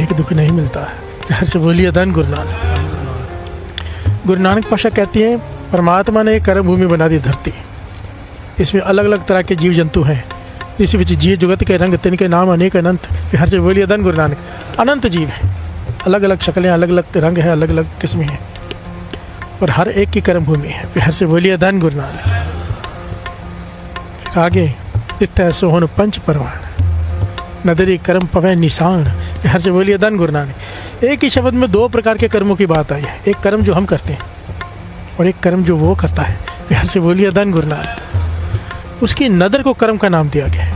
एक दुख नहीं मिलता है। प्यार से बोलिए धन गुरु नानक। गुरु नानक पाशा कहती हैं परमात्मा ने कर्म भूमि बना दी धरती, इसमें अलग अलग तरह के जीव जंतु हैं, इस विच जी जुगत के रंग तिनके नाम अनेक अनंत। प्यार से बोलिए धन गुरु नानक। अनंत जीव हैं, अलग अलग शक्लें, अलग अलग रंग है, अलग अलग किस्में हैं, और हर एक की कर्म भूमि है। प्यार से बोलिए धन गुरु नानक। फिर आगे तित्तै सोहन पंच परवान, नदरी कर्म पवै निशान। प्यार से बोलिए धन गुरु नानक। एक ही शब्द में दो प्रकार के कर्मों की बात आई है, एक कर्म जो हम करते हैं और एक कर्म जो वो करता है। प्यार से बोलिए धन गुरु नानक। उसकी नदर को कर्म का नाम दिया गया है,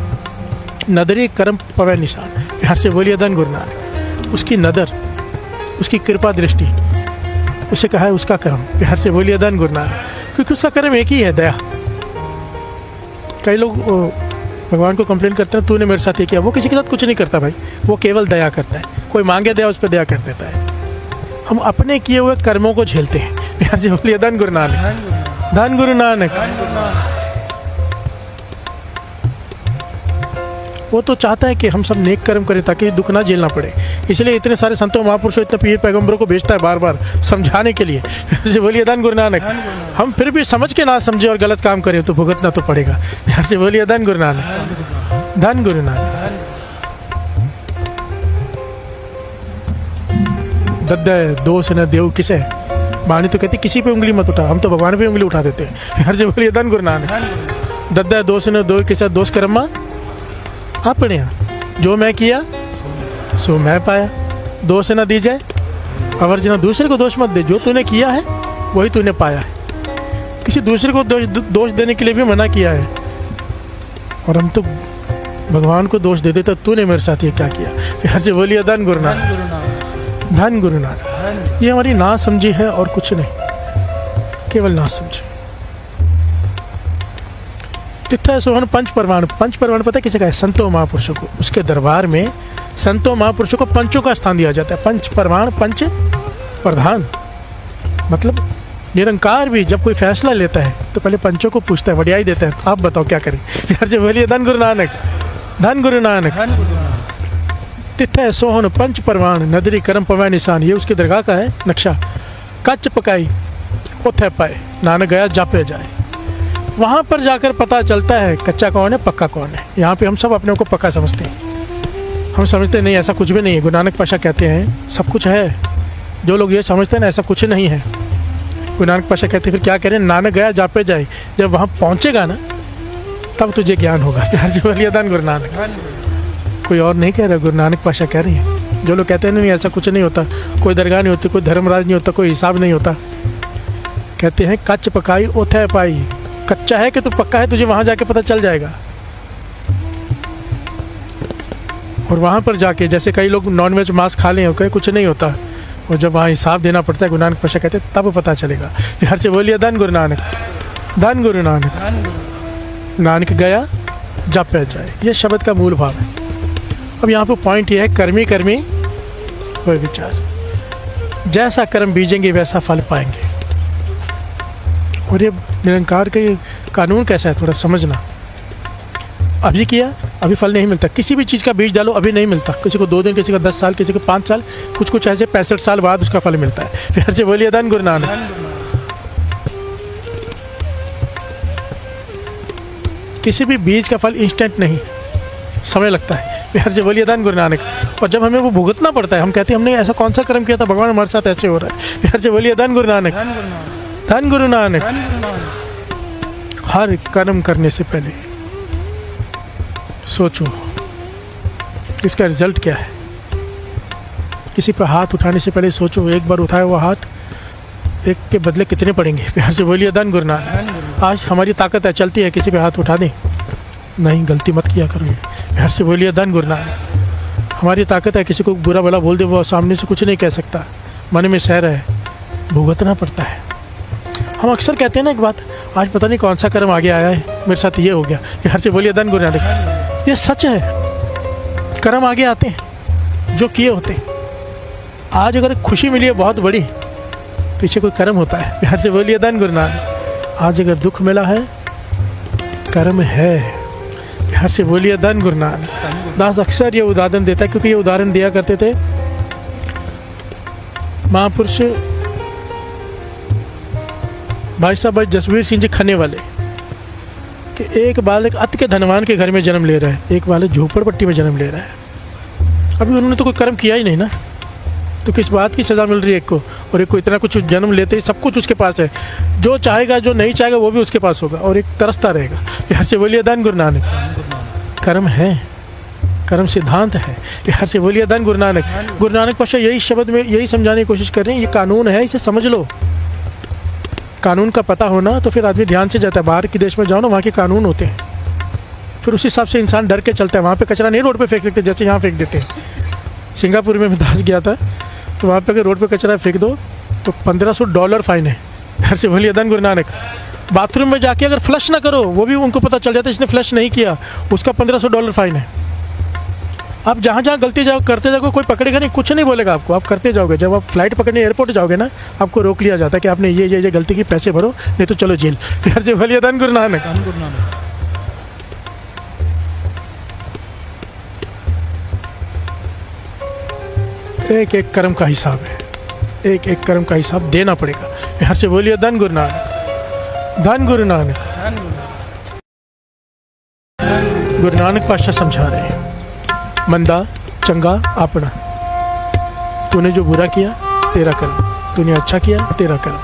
नदरी कर्म पवै निशान। प्यार से बोलिए धन गुरु नानक। उसकी नदर, उसकी कृपा दृष्टि, उसे कहा है उसका कर्म। प्यार से बोलिए धन गुरु नानक। क्योंकि उसका कर्म एक ही है, दया। कई लोग भगवान को कंप्लेन करते हैं तूने मेरे साथ ये किया, वो किसी के साथ कुछ नहीं करता भाई, वो केवल दया करता है। कोई मांगे दया, उस पर दया कर देता है। हम अपने किए हुए कर्मों को झेलते हैं। प्यार से बोलिए धन गुरु नानक। धन गुरु नानक। वो तो चाहता है कि हम सब नेक कर्म करें ताकि दुख ना झेलना पड़े, इसलिए इतने सारे संतों महापुरुषों, इतने पीर पैगंबरों को भेजता है बार बार समझाने के लिए। जैसे बोलिए धन गुरु नानक। हम फिर भी समझ के ना समझे और गलत काम करें तो भुगतना तो पड़ेगा। यार से बोलिए धन गुरु नानक। धन गुरु नानक। दद्दे दोष न देव किसे, वाणी तो कहती किसी पे उंगली मत उठा, हम तो भगवान पे उंगली उठा देते हैं। यार से बोलिए धन गुरु नानक। दद्दे दोष न दो किसे, दोष कर्मा अपने यहाँ, जो मैं किया सो मैं पाया, दोष न दी जाए अवर जना। दूसरे को दोष मत दे, जो तूने किया है वही तूने पाया है। किसी दूसरे को दोष देने के लिए भी मना किया है, और हम तो भगवान को दोष दे देते तूने मेरे साथ ये क्या किया। प्यार से बोलिए धन गुरु नानक। धन गुरु नानक। ये हमारी ना समझी है और कुछ नहीं, केवल ना समझी। तित्तै सोहन पंच परवान। पंच परवान पता है किसे का है? संतों महापुरुषों को। उसके दरबार में संतों महापुरुषों को पंचों का स्थान दिया जाता है। पंच परवान, पंच प्रधान, मतलब निरंकार भी जब कोई फैसला लेता है तो पहले पंचों को पूछता है, वडियाई देता है, तो आप बताओ क्या करें। प्यार से बोलिए धन गुरु नानक। धन गुरु नानक। तित्तै सोहन पंच परवान, नदरी कर्म पवै निशान। ये उसकी दरगाह का है नक्शा। कच्च पकाई उथे पाए, नानक गया जापे जाए। वहाँ पर जाकर पता चलता है कच्चा कौन है, पक्का कौन है। यहाँ पे हम सब अपने को पक्का समझते हैं, हम समझते नहीं ऐसा कुछ भी नहीं है। गुरु नानक पाशा कहते हैं सब कुछ है। जो लोग ये समझते हैं ना ऐसा कुछ नहीं है, गुरु नानक पाशा कहते हैं फिर क्या करें, नानक गया जापे जाए। जब वहाँ पहुँचेगा ना तब तुझे ज्ञान होगा। प्यार से बोलिए धन गुरु नानक। कोई और नहीं कह रहा, गुरु नानक पाशा कह रही है। जो लोग कहते हैं नहीं ऐसा कुछ नहीं होता, कोई दरगाह नहीं होती, कोई धर्मराज नहीं होता, कोई हिसाब नहीं होता, कहते हैं कच्च पकाई ओथे पाई। कच्चा है कि तू पक्का है, तुझे वहाँ जाके पता चल जाएगा। और वहाँ पर जाके जैसे कई लोग नॉनवेज मांस खा लें, कहीं कुछ नहीं होता, और जब वहाँ हिसाब देना पड़ता है, गुरु नानक पाशा कहते हैं तब पता चलेगा। प्यार से बोलिए धन गुरु नानक। धन गुरु नानक। नानक गया जापे जाए, ये शब्द का मूल भाव है। अब यहाँ पर पॉइंट ये है, कर्मी कर्मी कोई विचार, जैसा कर्म बीजेंगे वैसा फल पाएंगे। और ये निरंकार के कानून कैसा है थोड़ा समझना। अभी किया अभी फल नहीं मिलता, किसी भी चीज़ का बीज डालो अभी नहीं मिलता। किसी को 2 दिन, किसी को 10 साल, किसी को 5 साल, कुछ ऐसे 65 साल बाद उसका फल मिलता है। प्यार से बोलिए धन गुरु नानक। किसी भी बीज का फल इंस्टेंट नहीं, समय लगता है। प्यार से बोलिए धन गुरु नानक। और जब हमें वो भुगतना पड़ता है, हम कहते हैं हमने ऐसा कौन सा कर्म किया था भगवान हमारे साथ ऐसे हो रहा है। प्यार से बोलिए धन गुरु नानक। धन गुरु नानक। हर कर्म करने से पहले सोचो इसका रिजल्ट क्या है। किसी पर हाथ उठाने से पहले सोचो, एक बार उठाया हुआ हाथ एक के बदले कितने पड़ेंगे। प्यार से बोलिए धन गुरु नानक। आज हमारी ताकत है, चलती है, किसी पे हाथ उठा दें, नहीं गलती मत किया करो। प्यार से बोलिए धन गुरु नानक। हमारी ताकत है, किसी को बुरा भला बोल दे, वो सामने से कुछ नहीं कह सकता, मन में सह रहा है, भुगतना पड़ता है। हम अक्सर कहते हैं ना एक बात, आज पता नहीं कौन सा कर्म आगे आया है, मेरे साथ ये हो गया। प्यार से बोलिए धन गुरु नानक। ये सच है, कर्म आगे आते हैं जो किए होते हैं। आज अगर खुशी मिली है बहुत बड़ी, पीछे कोई कर्म होता है। प्यार से बोलिए धन गुरु नानक। आज अगर दुख मिला है, कर्म है। प्यार से बोलिए धन गुरु नानक। दास अक्सर ये उदाहरण देता है, क्योंकि ये उदाहरण दिया करते थे महापुरुष भाई साहब भाई जसवीर सिंह जी खन्ने वाले कि एक बालक अति के धनवान के घर में जन्म ले रहा है, एक बालक झोपड़पट्टी में जन्म ले रहा है। अभी उन्होंने तो कोई कर्म किया ही नहीं ना, तो किस बात की सज़ा मिल रही है एक को, और एक को इतना कुछ जन्म लेते ही सब कुछ उसके पास है, जो चाहेगा जो नहीं चाहेगा वो भी उसके पास होगा, और एक तरसता रहेगा। हर से बोलिए धन गुरु नानक। कर्म है, कर्म सिद्धांत है। हर से बोलिए धन गुरु नानक। गुरु नानक पातशाह यही शब्द में यही समझाने की कोशिश कर रहे हैं, ये कानून है, इसे समझ लो। कानून का पता होना तो फिर आदमी ध्यान से जाता है। बाहर के देश में जाओ ना, वहाँ के कानून होते हैं, फिर उस हिसाब से इंसान डर के चलता है। वहाँ पे कचरा नहीं रोड पे फेंक सकते जैसे यहाँ फेंक देते हैं। सिंगापुर में मैं दास गया था, तो वहाँ पे अगर रोड पे कचरा फेंक दो तो $1500 फाइन है। हर से बोलिए धन गुरु नानक। बाथरूम में जाके अगर फ्लश ना करो, वो भी उनको पता चल जाता है इसने फ्लश नहीं किया, उसका $1500 फाइन है। आप जहाँ जहाँ गलती जाओ करते जाओगे, कोई पकड़ेगा नहीं, कुछ नहीं बोलेगा आपको, आप करते जाओगे। जब आप फ्लाइट पकड़ने एयरपोर्ट जाओगे ना, आपको रोक लिया जाता है कि आपने ये गलती की, पैसे भरो नहीं तो चलो जेल। हर से बोलिए धन गुरु नानक। एक एक कर्म का हिसाब है, एक एक कर्म का हिसाब देना पड़ेगा। हर से बोलिए धन गुरु नानक, धन गुरु नानक। गुरु नानक पातशाह समझा रहे हैं, मंदा चंगा अपना। तूने जो बुरा किया तेरा कर्म, तूने अच्छा किया तेरा कर्म,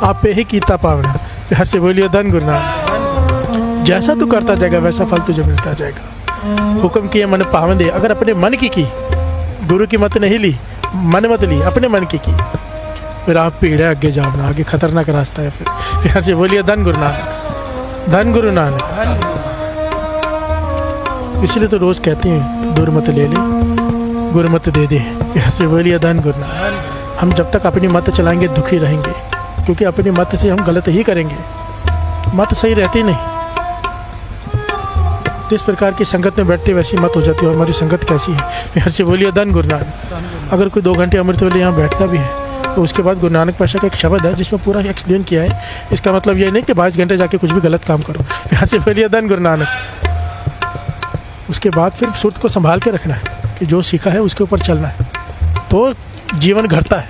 आप पे ही कीता पावना। हर से बोलिए धन गुरु नानक। जैसा तू करता जाएगा वैसा फल तुझे मिलता जाएगा। हुक्म किया मन पावन दे, अगर अपने मन की गुरु की मत नहीं ली, मन मत ली, अपने मन की फिर आप पीड़े आगे जाओ, आगे खतरनाक रास्ता है। फिर हर से बोलिए धन गुरु नानक, धन गुरु नानक। इसलिए तो रोज कहते हैं दूर मत ले ले, गुरु मत दे दे। हर से बोलिए धन गुरु नानक। हम जब तक अपनी मत चलाएंगे दुखी रहेंगे, क्योंकि अपनी मत से हम गलत ही करेंगे, मत सही रहती नहीं। जिस प्रकार की संगत में बैठते वैसी मत हो जाती है, और हमारी संगत कैसी है। हर से बोलिए धन गुरु नानक। अगर कोई 2 घंटे अमृत वेले यहाँ बैठता भी है तो उसके बाद गुरु नानक पातशाह का एक शब्द है जिसमें पूरा एक्सप्लेन किया है। इसका मतलब ये नहीं कि 22 घंटे जाके कुछ भी गलत काम करो। हर से बोलिए धन गुरु नानक। उसके बाद फिर सुरत को संभाल के रखना है कि जो सीखा है उसके ऊपर चलना है, तो जीवन घटता है।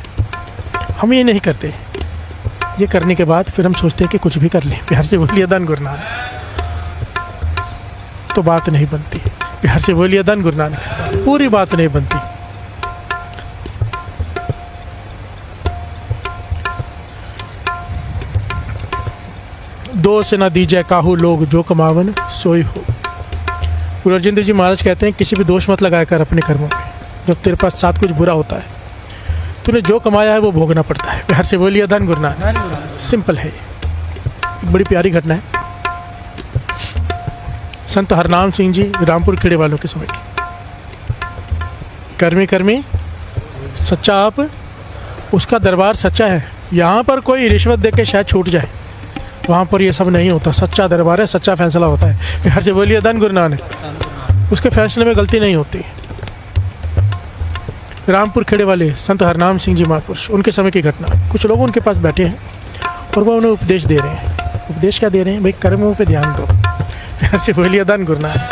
हम ये नहीं करते, ये करने के बाद फिर हम सोचते हैं कि कुछ भी कर लें। बिहार से बोलिए धन गुरु नानक, तो बात नहीं बनती। बिहार से बोलिए धन गुरु नानक, पूरी बात नहीं बनती। दो से ना दीजिए काहू लोग, जो कमावन सोई हो। गुरु अर्जन देव जी महाराज कहते हैं किसी भी दोष मत लगाया कर अपने कर्मों में। जब तेरे पास साथ कुछ बुरा होता है, तूने जो कमाया है वो भोगना पड़ता है। बिहार से बोलिए धन गुरु नानक। सिंपल है, एक बड़ी प्यारी घटना है। संत हरनाम सिंह जी रामपुर खेड़े वालों के समय की। कर्मी कर्मी सच्चा आप, उसका दरबार सच्चा है। यहाँ पर कोई रिश्वत दे के शायद छूट जाए, वहाँ पर ये सब नहीं होता। सच्चा दरबार है, सच्चा फैसला होता है। हर से बोलिए धन गुरु नानक। उसके फैसले में गलती नहीं होती। रामपुर खेड़े वाले संत हरनाम सिंह जी महापुरुष, उनके समय की घटना। कुछ लोग उनके पास बैठे हैं और वो उन्हें उपदेश दे रहे हैं। उपदेश क्या दे रहे हैं? भाई कर्मों पे ध्यान दो। हर से बोलिए धन गुरु नानक।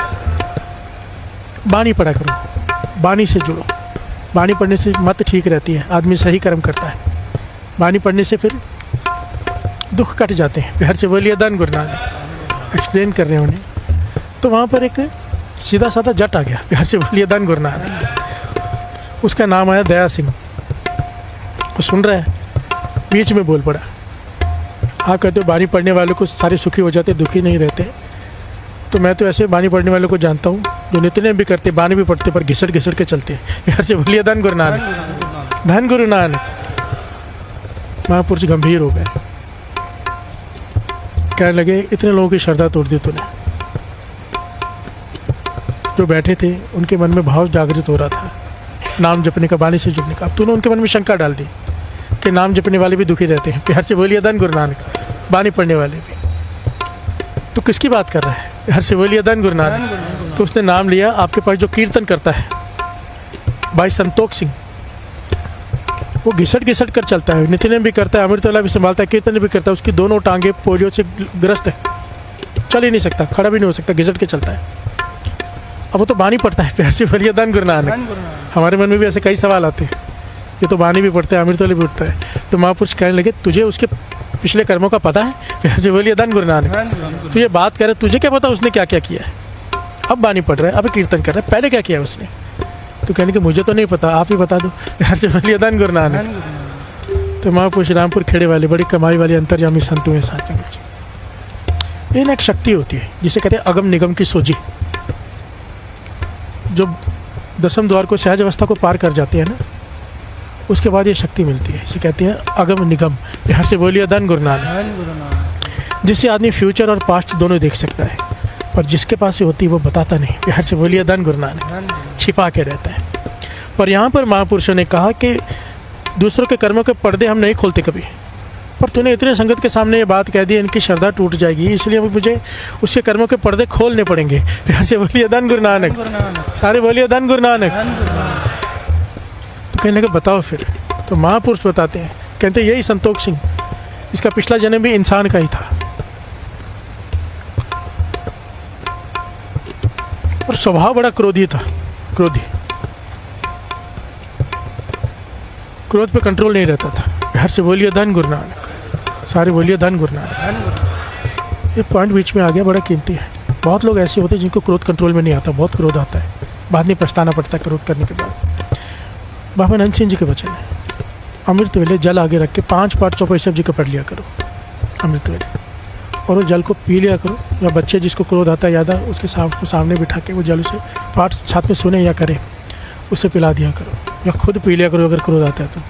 बानी पढ़ा करो, बानी से जुड़ो। बानी पढ़ने से मत ठीक रहती है, आदमी सही कर्म करता है। बानी पढ़ने से फिर दुख कट जाते हैं। बिहार से बोलिए धन गुरु नानक। एक्सप्लेन कर रहे हैं उन्हें, तो वहाँ पर एक सीधा साधा जट आ गया। बिहार से बोलिए धन गुरु नानक। उसका नाम आया दया सिंह। वो सुन रहा है, बीच में बोल पड़ा। आप कहते हो बानी पढ़ने वालों को सारे सुखी हो जाते, दुखी नहीं रहते। तो मैं तो ऐसे बानी पढ़ने वालों को जानता हूँ जो नित्य भी करते, बानी भी पढ़ते, पर घिसट घिसट के चलते हैं। बिहार से बोलिए धन गुरु नानक, धन गुरु नानक। महापुरुष गंभीर हो गए, कहने लगे इतने लोगों की श्रद्धा तोड़ दी तूने। जो बैठे थे उनके मन में भाव जागृत हो रहा था नाम जपने का, बानी से जुड़ने का। अब तूने उनके मन में शंका डाल दी कि नाम जपने वाले भी दुखी रहते हैं। बिहार से बोलिए धन गुरु नानक। बानी पढ़ने वाले भी। तो किसकी बात कर रहा है? बिहार से बोलिए धन गुरु नानक। तो उसने नाम लिया, आपके पास जो कीर्तन करता है भाई संतोष सिंह, वो घिसट घिसट कर चलता है। नितिन भी करता है, अमृतवाला भी संभालता है, कीर्तन भी करता है। उसकी दोनों टांगे पोलियो से ग्रस्त है, चल ही नहीं सकता, खड़ा भी नहीं हो सकता, घिसट के चलता है। अब वो तो बानी पड़ता है। प्यार से बोलिए धन गुरु नानक। हमारे मन में भी ऐसे कई सवाल आते हैं, ये तो बानी भी पढ़ता है, अमृतवेले भी उठता है। तो महापुरुष कहने लगे तुझे उसके पिछले कर्मों का पता है? फिर से बोलिए धन गुरु नानक। तू ये बात करे, तुझे क्या पता उसने क्या क्या किया है? अब बानी पढ़ रहा है, अब कीर्तन कर रहा है, पहले क्या किया उसने? तो कहने कि मुझे तो नहीं पता, आप ही बता दो। फिर से बोलिए धन गुरु नानक। तो महापुरुष रामपुर खेड़े वाले बड़ी कमाई वाले अंतर्यामी संत हुए साथ संगत जी। ये ना एक शक्ति होती है जिसे कहते हैं अगम निगम की सोजी। जो 10वें द्वार को सहज अवस्था को पार कर जाते हैं ना, उसके बाद ये शक्ति मिलती है, इसे कहते हैं अगम निगम। बिहार से बोलिए धन गुरु नानक। जिससे आदमी फ्यूचर और पास्ट दोनों देख सकता है, पर जिसके पास ये होती है वो बताता नहीं। बिहार से बोलिए धन गुरु नानक। छिपा के रहता है। पर यहाँ पर महापुरुषों ने कहा कि दूसरों के कर्मों के पर्दे हम नहीं खोलते कभी, पर तूने इतने संगत के सामने ये बात कह दी, इनकी श्रद्धा टूट जाएगी, इसलिए मुझे उसके कर्मों के पर्दे खोलने पड़ेंगे। बिहार से बोलिए धन गुरु नानक। सारे बोलिए धन गुरु नानक। तो कहने लगे बताओ फिर। तो महापुरुष बताते हैं, कहते यही संतोष सिंह, इसका पिछला जन्म भी इंसान का ही था, और स्वभाव बड़ा क्रोधी था। क्रोध पे कंट्रोल नहीं रहता था। घर से बोलिए धन गुरु नानक। सारे बोलिए धन गुरु नानक। ये पॉइंट बीच में आ गया, बड़ा कीमती है। बहुत लोग ऐसे होते हैं जिनको क्रोध कंट्रोल में नहीं आता, बहुत क्रोध आता है, बाद में पछताना पड़ता है क्रोध करने के बाद। बाबा नंद सिंह जी के वचन है, अमृत वेले जल आगे रख के 5 पाठ चौपाई सब जी का पढ़ लिया करो अमृत वेले, और वो जल को पी लिया करो। या बच्चे जिसको क्रोध आता है यादा, उसके सामने बिठा के वो जल से पाठ साथ में सुने या करें, उसे पिला दिया करो, या खुद पी लिया करो अगर क्रोध आता है तो।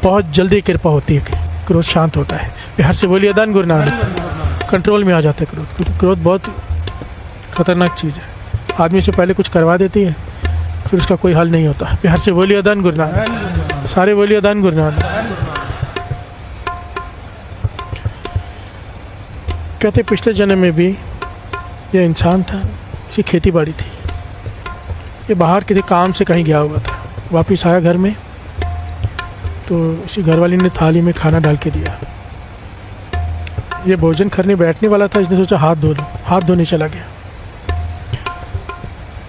बहुत जल्दी कृपा होती है कि क्रोध शांत होता है। बिहार से बोलिए धन गुरु नानक। कंट्रोल में आ जाता है क्रोध। क्रोध बहुत खतरनाक चीज़ है, आदमी से पहले कुछ करवा देती है, फिर उसका कोई हल नहीं होता। बिहार से बोलिए धन गुरु नानक। सारे बोलिए धन गुरु नानक। कहते पिछले जन्म में भी यह इंसान था, इसकी खेती बाड़ी थी, ये बाहर किसी काम से कहीं गया हुआ था, वापस आया घर में तो इसी घरवाली ने थाली में खाना डाल के दिया। ये भोजन करने बैठने वाला था, इसने सोचा हाथ धो लो, हाथ धोने चला गया।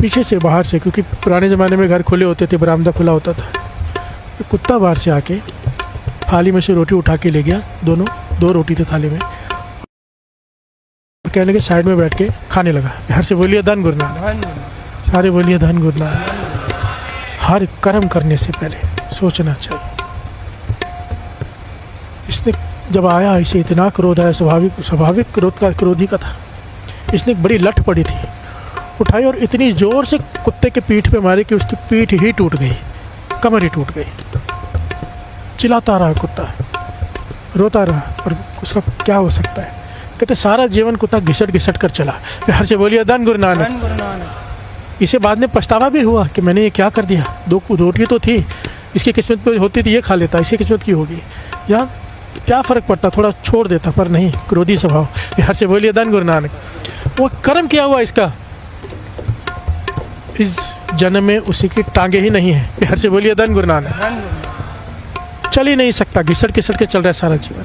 पीछे से बाहर से, क्योंकि पुराने ज़माने में घर खुले होते थे, बरामदा खुला होता था, एक कुत्ता बाहर से आके थाली में से रोटी उठा के ले गया, 2 रोटी थी थाली में, कहने लगे साइड में बैठ के खाने लगा। बिहार से बोलिए धन गुरु नानक। सारे बोलिए धन गुरु नानक। हर कर्म करने से पहले सोचना चाहिए। इसने जब आया, इसे इतना क्रोध आया, स्वाभाविक क्रोधी का था। इसने एक बड़ी लठ पड़ी थी, उठाई और इतनी जोर से कुत्ते के पीठ पे मारी कि उसकी पीठ ही टूट गई, कमर ही टूट गई। चिल्लाता रहा कुत्ता, रोता रहा, और उसका क्या हो सकता है। कहते सारा जीवन कुत्ता घिसट कर चला। बिहार से बोलिए धन गुरु नानक। इसे बाद में पछतावा भी हुआ कि मैंने ये क्या कर दिया। 2 रोटी तो थी, इसकी किस्मत में होती थी ये खा लेता, इसकी किस्मत की होगी, या क्या फ़र्क पड़ता, थोड़ा छोड़ देता, पर नहीं, क्रोधी स्वभाव। बिहार से बोलिए धन गुरु नानक। वो कर्म क्या हुआ इसका, इस जन्म में उसी की टांगे ही नहीं है। बिहार से बोलिए धन गुरु नानक। चल ही नहीं सकता, घिसट के चल रहा है सारा जीवन।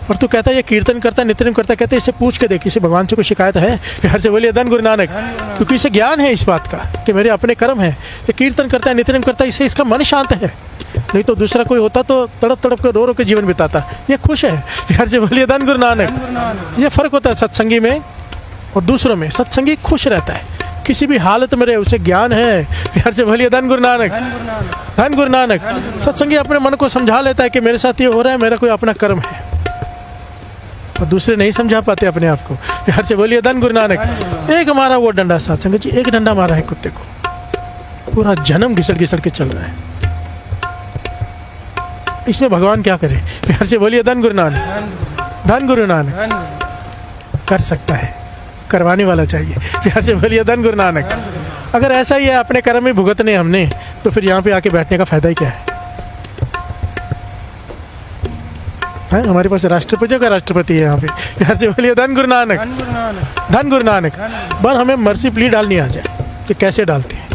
और तू कहता है ये कीर्तन करता है, नित्यनेम करता है, कहते इसे पूछ के देख, इसे भगवान से कोई शिकायत है? बिहार से बोलिए धन गुरु नानक। क्योंकि इसे ज्ञान है इस बात का कि मेरे अपने कर्म है। ये कीर्तन करता है, नित्यनेम करता है, इससे इसका मन शांत है। नहीं तो दूसरा कोई होता तो तड़प के रो के जीवन बिताता, ये खुश है। बिहार से बोलिए धन गुरु नानक। ये फर्क होता है सत्संगी में और दूसरों में। सत्संगी खुश रहता है, किसी भी हालत में रहे, उसे ज्ञान है। बिहार से बोलिए धन गुरु नानक। धन गुरु नानक। सत्संगी अपने मन को समझा लेता है कि मेरे साथ ये हो रहा है, मेरा कोई अपना कर्म है, और दूसरे नहीं समझा पाते अपने आप को। बिहार से बोलिए धन गुरु नानक। एक मारा वो डंडा सत्संग जी, एक डंडा मारा है कुत्ते को, पूरा जन्म घिसट के चल रहा है। इसमें भगवान क्या करे? बिहार से बोलिए धन गुरु नानक। धन गुरु नानक। कर सकता है, करवाने वाला चाहिए। बिहार से बोलिए धन गुरु नानक। अगर ऐसा ही है, अपने कर्म में भुगतने हमने, तो फिर यहाँ पे आके बैठने का फायदा ही क्या है? हमारे पास राष्ट्रपतियों का राष्ट्रपति है यहाँ पे। बिहार से बोलिए धन गुरु नानक। धन गुरु नानक। बस हमें मर्सी प्ली डालनी आ जाए कि कैसे डालते हैं।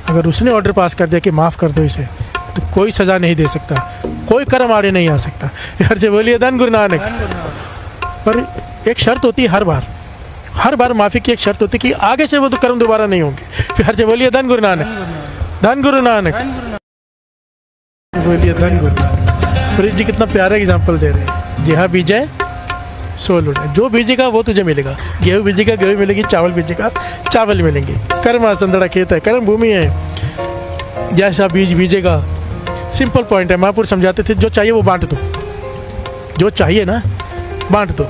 अगर उसने ऑर्डर पास कर दिया कि माफ़ कर दो इसे, तो कोई सज़ा नहीं दे सकता, कोई कर्म आड़े नहीं आ सकता। बिहार से बोलिए धन गुरु नानक। पर एक शर्त होती है, हर बार माफ़ी की एक शर्त होती है कि आगे से वो तो कर्म दोबारा नहीं होंगे। बिहार से बोलिए धन गुरु नानक। धन गुरु नानक। बोलिए धन गुरु नानक। फरीद जी कितना प्यारा एग्जाम्पल दे रहे हैं। जहाँ बीजे सो लुढ़े, जो बीजेगा वो तुझे मिलेगा। गेहूँ बीजेगा गेहूँ मिलेगी, चावल बीजेगा चावल मिलेंगे। कर्म संदड़ा खेत है, कर्म भूमि है। जैसा बीज बीजेगा, सिंपल पॉइंट है। महापुरुष समझाते थे जो चाहिए वो बांट दो, जो चाहिए ना बांट दो।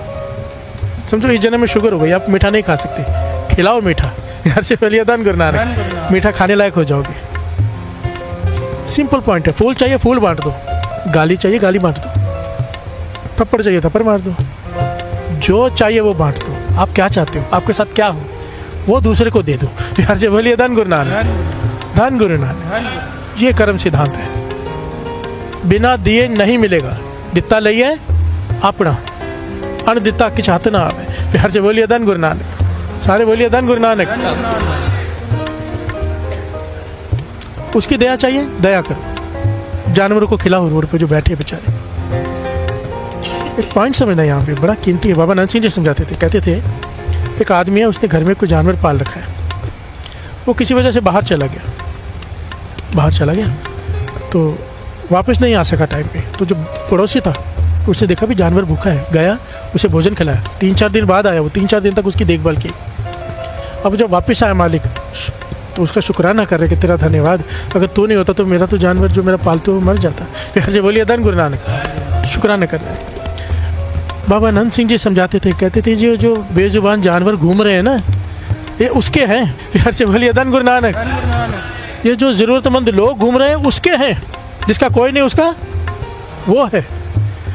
समझो इस जन्म में शुगर हो गई, आप मीठा नहीं खा सकते, खिलाओ मीठा। घर से पहले दान गुरु नानक, मीठा खाने लायक हो जाओगे। सिंपल पॉइंट है। फूल चाहिए फूल बांट दो, गाली चाहिए गाली बांट दो, थप्पड़ चाहिए थप्पड़ मार दो। जो चाहिए वो बांट दो। आप क्या चाहते हो, आपके साथ क्या हो, वो दूसरे को दे दो। घर से बोलिए धन गुरु नानक, धन गुरु नानक। ये कर्म सिद्धांत है। बिना दिए नहीं मिलेगा। दिता लइए अपना, अन दिता कि चाहते ना आवे। प्यार से बोलिए धन गुरु नानक। सारे बोलिए धन गुरु नानक। उसकी दया चाहिए, दया करो। जानवरों को खिलाओ, रोड पे जो बैठे बेचारे। एक पॉइंट समझना यहाँ पे बड़ा कीमती है। बाबा नानक सिंह जी समझाते थे, कहते थे एक आदमी है, उसने घर में कोई जानवर पाल रखा है। वो किसी वजह से बाहर चला गया तो वापस नहीं आ सका टाइम पे। तो जो पड़ोसी था उसने देखा भी जानवर भूखा है, गया उसे भोजन खिलाया। 3-4 दिन बाद आया वो, 3-4 दिन तक उसकी देखभाल की। अब जब वापस आया मालिक तो उसका शुक्राना कर रहे कि तेरा धन्यवाद, अगर तू नहीं होता तो मेरा तो जानवर जो मेरा पालतू वो मर जाता। प्यार से बोलिए धन गुरु नानक। शुक्राना कर रहे हैं। बाबा नंद सिंह जी समझाते थे, कहते थे जो बेजुबान जानवर घूम रहे हैं ना, ये उसके हैं। प्यार से बोलिए धन गुरु नानक। ये जो ज़रूरतमंद लोग घूम रहे हैं उसके हैं, जिसका कोई नहीं उसका वो है।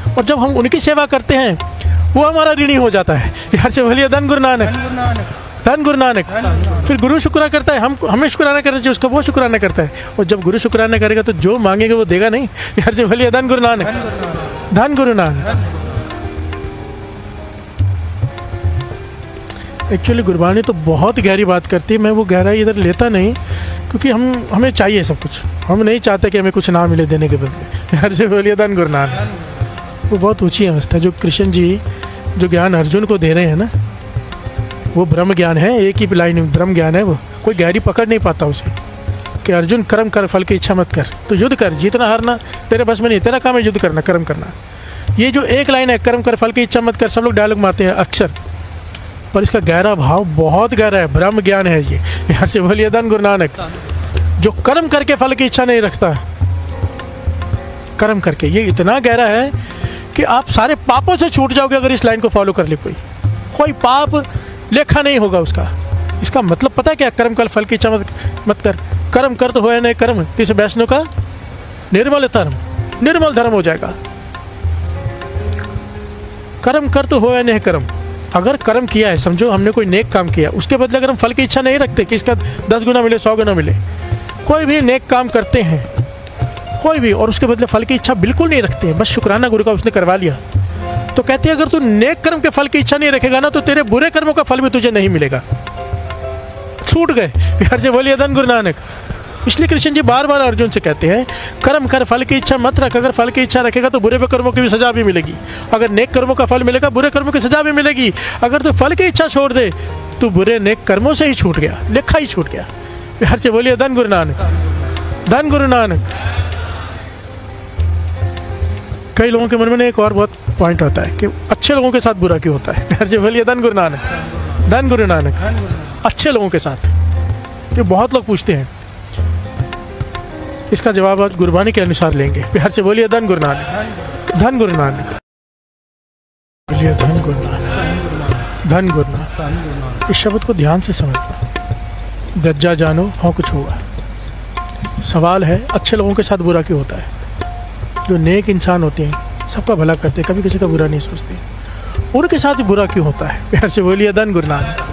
और जब हम उनकी सेवा करते हैं वो हमारा ऋणी हो जाता है। प्यार से बोलिए धन गुरु नानक, धन गुरु नानक। फिर गुरु शुक्राना करता है, हमें शुक्राना करना चाहिए, उसका वो शुक्राना करता है। और जब गुरु शुक्राना करेगा तो जो मांगेगा वो देगा नहीं। प्यार से बोलिए धन गुरु नानक, धन गुरु नानक। एक्चुअली गुरबानी तो बहुत गहरी बात करती है। मैं वो गहराई इधर लेता नहीं, क्योंकि हमें चाहिए सब कुछ। हम नहीं चाहते कि हमें कुछ ना मिले देने के बदले। प्यार से बोलिए धन गुरु नानक। वो बहुत ऊंची अवस्था है जो कृष्ण जी जो ज्ञान अर्जुन को दे रहे हैं ना, वो ब्रह्म ज्ञान है। एक ही लाइन में ब्रह्म ज्ञान है। वो कोई गहरी पकड़ नहीं पाता उसे कि अर्जुन कर्म कर फल की इच्छा मत कर, तो युद्ध कर, जीतना हारना तेरे बस में नहीं, तेरा काम है युद्ध करना, कर्म करना। ये जो एक लाइन है, कर्म कर फल की इच्छा मत कर, सब लोग डायलॉग मारते हैं अक्सर, पर इसका गहरा भाव बहुत गहरा है। ब्रह्म ज्ञान है ये। यहाँ से बोलिए धन गुरु नानक। जो कर्म करके फल की इच्छा नहीं रखता, कर्म करके, ये इतना गहरा है कि आप सारे पापों से छूट जाओगे अगर इस लाइन को फॉलो कर ले। कोई पाप लेखा नहीं होगा उसका। इसका मतलब पता है क्या? कर्म कर फल की इच्छा मत कर। कर्म कर तो होया नहीं कर्म, किस वैष्णव का निर्मल धर्म, निर्मल धर्म हो जाएगा। कर्म कर तो होया नहीं कर्म। अगर कर्म किया है, समझो हमने कोई नेक काम किया, उसके बदले अगर हम फल की इच्छा नहीं रखते कि इसका 10 गुना मिले 100 गुना मिले, कोई भी नेक काम करते हैं कोई भी, और उसके बदले फल की इच्छा बिल्कुल नहीं रखते हैं, बस शुक्राना गुरु का उसने करवा लिया, तो कहते हैं अगर तू नेक कर्म के फल की इच्छा नहीं रखेगा ना, तो तेरे बुरे कर्मों का फल भी तुझे नहीं मिलेगा। छूट गए। प्यार से बोलिए धन गुरु नानक। इसलिए कृष्ण जी बार बार अर्जुन से कहते हैं कर्म कर फल की इच्छा मत रख। अगर फल की इच्छा रखेगा तो बुरे कर्मों की भी सजा भी मिलेगी। अगर नेक कर्मों का फल मिलेगा, बुरे कर्मों की सजा भी मिलेगी। अगर तो फल की इच्छा छोड़ दे तो बुरे नेक कर्मों से ही छूट गया, लेखा ही छूट गया। प्यार से बोलिए धन गुरु नानक, धन गुरु नानक। कई लोगों के मन में एक और बहुत पॉइंट होता है कि अच्छे लोगों के साथ बुरा क्यों होता है। प्यार से बोलिए धन गुरु नानक, धन गुरु नानक। अच्छे लोगों के साथ, ये बहुत लोग पूछते हैं, इसका जवाब आज गुरबानी के अनुसार लेंगे। प्यार से बोलिए धन गुरु नानक, धन गुरु नानक। बोलिए धन गुरु नानक, धन गुरु नानक। इस शब्द को ध्यान से समझना। दज्जा जानो हाँ कुछ होगा। सवाल है अच्छे लोगों के साथ बुरा क्यों होता है? जो नेक इंसान होते हैं, सबका भला करते हैं, कभी किसी का बुरा नहीं सोचते, उनके साथ ही बुरा क्यों होता है? प्यार से बोलिए धन गुरु नानक।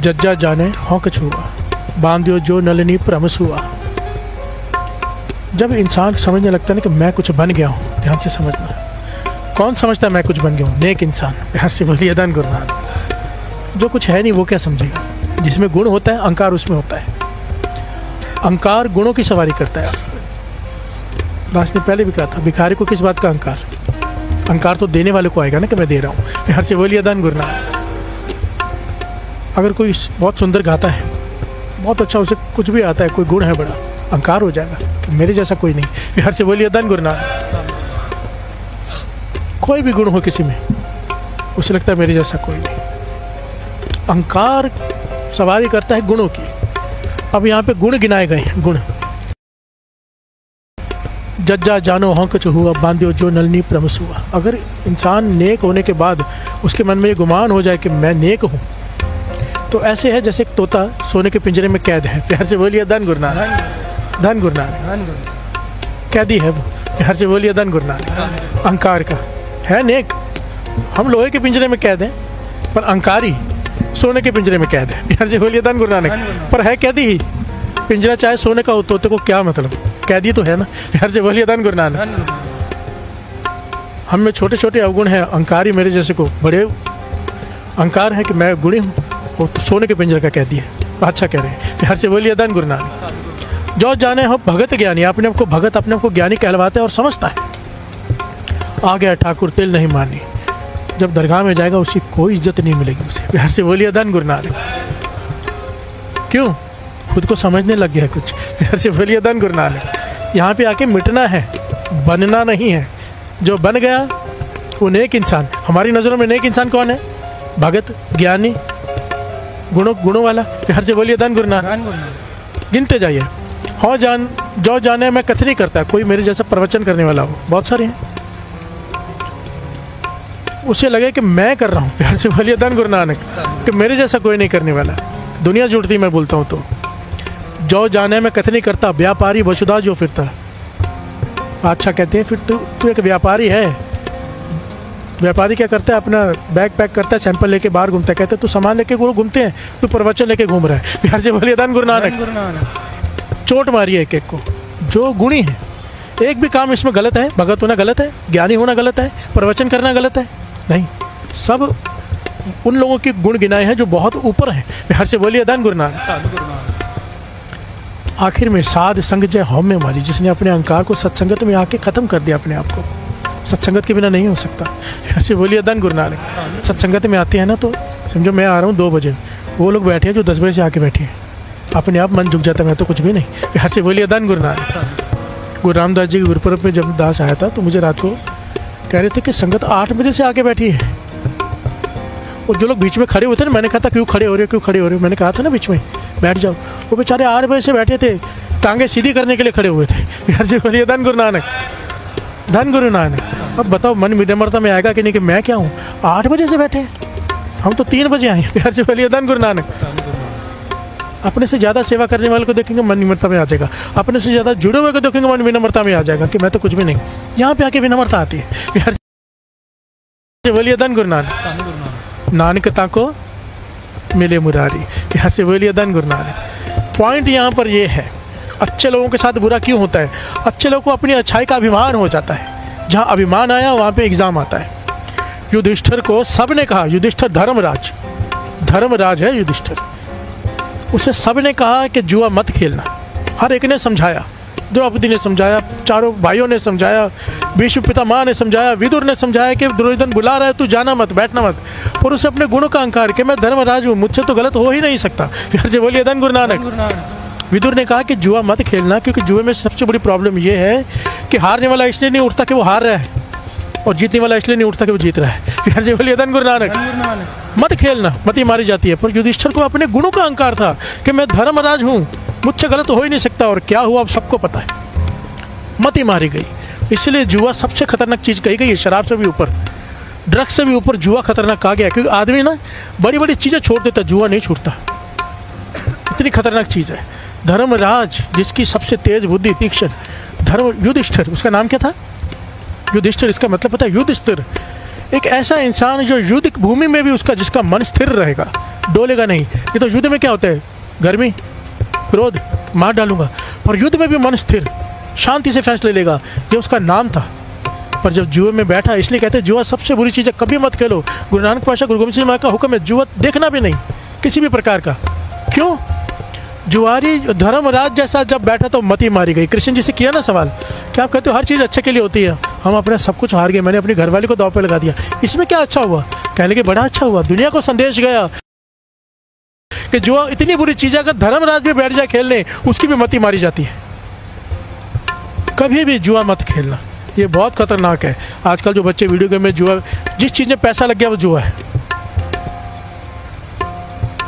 जज्जा जाने हाँ कुछ हुआ, बांधियो जो नलिनी प्रमस हुआ। जब इंसान समझने लगता है ना कि मैं कुछ बन गया हूँ, ध्यान से समझना। कौन समझता है मैं कुछ बन गया हूँ? नेक इंसान। प्यार से बोलिए धन गुरु नानक। जो कुछ है नहीं वो क्या समझेगा? जिसमें गुण होता है अहंकार उसमें होता है। अहंकार गुणों की सवारी करता है। दास ने पहले भी कहा था, भिखारी को किस बात का अहंकार? अहंकार तो देने वाले को आएगा ना कि मैं दे रहा हूँ। प्यार से बोलिए धन गुरु नानक। अगर कोई बहुत सुंदर गाता है, बहुत अच्छा, उसे कुछ भी आता है, कोई गुण है बड़ा, अहंकार हो जाएगा कि मेरे जैसा कोई नहीं। बिहार से बोलिए धन गुरु नानक। कोई भी गुण हो किसी में, उसे लगता है मेरे जैसा कोई नहीं। अहंकार सवारी करता है गुणों की। अब यहाँ पे गुण गिनाए गए हैं। गुण जज्जा जानो हों कुछ हुआ बांधियो जो नलनी प्रमस हुआ। अगर इंसान नेक होने के बाद उसके मन में ये गुमान हो जाए कि मैं नेक हूँ, तो ऐसे है जैसे एक तोता सोने के पिंजरे में कैद है। प्यार से बोलिए धन गुरु नानक। धन गुरु नानक। कैदी है वो। प्यार से बोलिए धन गुरु नानक। अहंकार का है नेक। हम लोहे के पिंजरे में कैद हैं, पर अहंकारी सोने के पिंजरे में कैद है। प्यार से बोलिए धन गुरु नानक। पर है कैदी ही। पिंजरा चाहे सोने का हो, तोते को क्या मतलब, कैदी तो है ना। प्यार से बोलिए धन गुरु नानक। हम में छोटे छोटे अवगुण हैं। अहंकारी मेरे जैसे को बड़े अहंकार है कि मैं गुणी हूँ, वो तो सोने के पिंजरे का कैदी है। अच्छा कह रहे हैं। प्यार से बोलिए धन गुरु नानक। जो जाने हो भगत ज्ञानी, अपने आप को भगत, अपने आप को ज्ञानी कहलवाता है और समझता है। आ गया ठाकुर तिल नहीं मानी, जब दरगाह में जाएगा उसकी कोई इज्जत नहीं मिलेगी उसे। प्यार से बोलिए धन गुरु नानक। क्यों? खुद को समझने लग गया कुछ। प्यार से बोलिए धन गुरु नानक। यहाँ पे आके मिटना है, बनना नहीं है। जो बन गया वो नेक इंसान। हमारी नज़रों में नेक इंसान कौन है? भगत, ज्ञानी, गुणों वाला। प्यार से बोलिए धन गुरु नानक। गिनते जाइए। हाँ जान जो जाने मैं कथनी करता, कोई मेरे जैसा प्रवचन करने वाला हो, बहुत सारे हैं। उसे लगे कि मैं कर रहा हूँ। प्यार से बोलिए धन गुरु नानक। कि मेरे जैसा कोई नहीं करने वाला। दुनिया जुड़ती मैं बोलता हूँ तो। जो जाने में कथनी करता, व्यापारी वसुधा जो फिरता। अच्छा कहते हैं फिर तू एक व्यापारी है। व्यापारी क्या करता है? अपना बैग पैक करता है, सैंपल लेके बाहर घूमता है। कहते हैं तू सामान लेके घूमते हैं, तू प्रवचन लेके घूम रहा है। प्यार से बोलिए धन गुरु नानक। चोट मारी है एक एक को। जो गुणी है, एक भी काम इसमें गलत है? भगत होना गलत है? ज्ञानी होना गलत है? प्रवचन करना गलत है? नहीं। सब उन लोगों के गुण गिनाए हैं जो बहुत ऊपर हैं। प्यार से बोलिए धन गुरु नानक। आखिर में साध संग जय हौम में मारी, जिसने अपने अहंकार को सत्संगत में आके खत्म कर दिया। अपने आप को सत्संगत के बिना नहीं हो सकता। ऐसे बोलिए धन गुरु नानक। सत्संगत में आते हैं ना, तो समझो मैं आ रहा हूँ 2 बजे, वो लोग बैठे हैं जो 10 बजे से आके बैठे हैं। अपने आप मन झुक जाता है, मैं तो कुछ भी नहीं। प्यार से बोलिए धन गुरु नानक। गुरु रामदास जी के गुरुपुरब में जब दास आया था, तो मुझे रात को कह रहे थे कि संगत 8 बजे से आके बैठी है। और जो लोग बीच में खड़े हुए थे ना, मैंने कहा था क्यों खड़े हो रहे हो, क्यों खड़े हो रहे हो? मैंने कहा था ना बीच में बैठ जाओ। वो बेचारे 8 बजे से बैठे थे, टांगे सीधी करने के लिए खड़े हुए थे। प्यार से बोलिए धन गुरु नानक। धन गुरु नानक। अब बताओ मन विनम्रता में आएगा कि नहीं कि मैं क्या हूँ? 8 बजे से बैठे, हम तो 3 बजे आए। प्यार से बोलिए धन गुरु नानक। अपने से ज़्यादा सेवा करने वाले को देखेंगे, मन विनम्रता में आ जाएगा। अपने से ज़्यादा जुड़े हुए को देखेंगे, मन विनम्रता में आ जाएगा कि मैं तो कुछ भी नहीं। यहाँ पे आके विनम्रता आती है। प्यार से बोलिए धन गुरु नानक। नानकता को मिले मुरारी। प्यार से बोलिए धन गुरु नानक। पॉइंट यहाँ पर ये है, अच्छे लोगों के साथ बुरा क्यों होता है? अच्छे लोगों को अपनी अच्छाई का अभिमान हो जाता है। जहाँ अभिमान आया वहाँ पे एग्जाम आता है। युधिष्ठिर को सब ने कहा, युधिष्ठिर धर्मराज है युधिष्ठिर। उसे सब ने कहा कि जुआ मत खेलना। हर एक ने समझाया, द्रौपदी ने समझाया, चारों भाइयों ने समझाया, भीष्म पितामह ने समझाया, विदुर ने समझाया कि दुर्योधन बुला रहा है, तू जाना मत, बैठना मत। पर उसे अपने गुणों का अहंकार कि मैं धर्मराज हूँ, मुझसे तो गलत हो ही नहीं सकता। प्यार से बोलिए धन गुरु नानक। विदुर ने कहा कि जुआ मत खेलना, क्योंकि जुए में सबसे बड़ी प्रॉब्लम ये है कि हारने वाला इसलिए नहीं उठता कि वो हार रहा है, और जीतने वाला इसलिए नहीं उठता कि वो जीत रहा है। प्यार से बोलिए धन गुरु नानक। मत खेलना, मती मारी जाती है। पर युधिष्ठिर को अपने गुणों का अहंकार था कि मैं धर्मराज हूँ, मुझसे गलत हो ही नहीं सकता। और क्या हुआ अब सबको पता है, मती मारी गई। इसलिए जुआ सबसे खतरनाक चीज़ कही गई है। शराब से भी ऊपर, ड्रग्स से भी ऊपर जुआ खतरनाक कहा गया है। क्योंकि आदमी ना बड़ी बड़ी चीज़ें छोड़ देता, जुआ नहीं छूटता। इतनी खतरनाक चीज़ है। धर्मराज, जिसकी सबसे तेज बुद्धि, तीक्ष्ण, युधिष्ठिर, उसका नाम क्या था? युधिष्ठिर। इसका मतलब पता है? युद्ध स्थिर। एक ऐसा इंसान जो युद्ध भूमि में भी उसका, जिसका मन स्थिर रहेगा, डोलेगा नहीं। ये तो युद्ध में क्या होता है? गर्मी, क्रोध, मार डालूंगा। पर युद्ध में भी मन स्थिर, शांति से फैसले लेगा। ये उसका नाम था। पर जब जुए में बैठा, इसलिए कहते हैं जुआ सबसे बुरी चीज़ है, कभी मत खेलो। गुरु नानक पातशाह, गुरु गोबिंद सिंह महाराज का हुक्म है, जुआ देखना भी नहीं किसी भी प्रकार का। क्यों? जुआरी धर्मराज जैसा जब बैठा तो मती मारी गई। कृष्ण जी से किया ना सवाल, क्या आप कहते हो हर चीज़ अच्छे के लिए होती है? हम अपना सब कुछ हार गए, मैंने अपनी घरवाली को दांव पे लगा दिया, इसमें क्या अच्छा हुआ? कहने के बड़ा अच्छा हुआ, दुनिया को संदेश गया कि जुआ इतनी बुरी चीज़ है, अगर धर्मराज भी बैठ जाए खेलने उसकी भी मती मारी जाती है। कभी भी जुआ मत खेलना, ये बहुत खतरनाक है। आजकल जो बच्चे वीडियो गेम में जुआ, जिस चीज़ में पैसा लग गया वो जुआ है,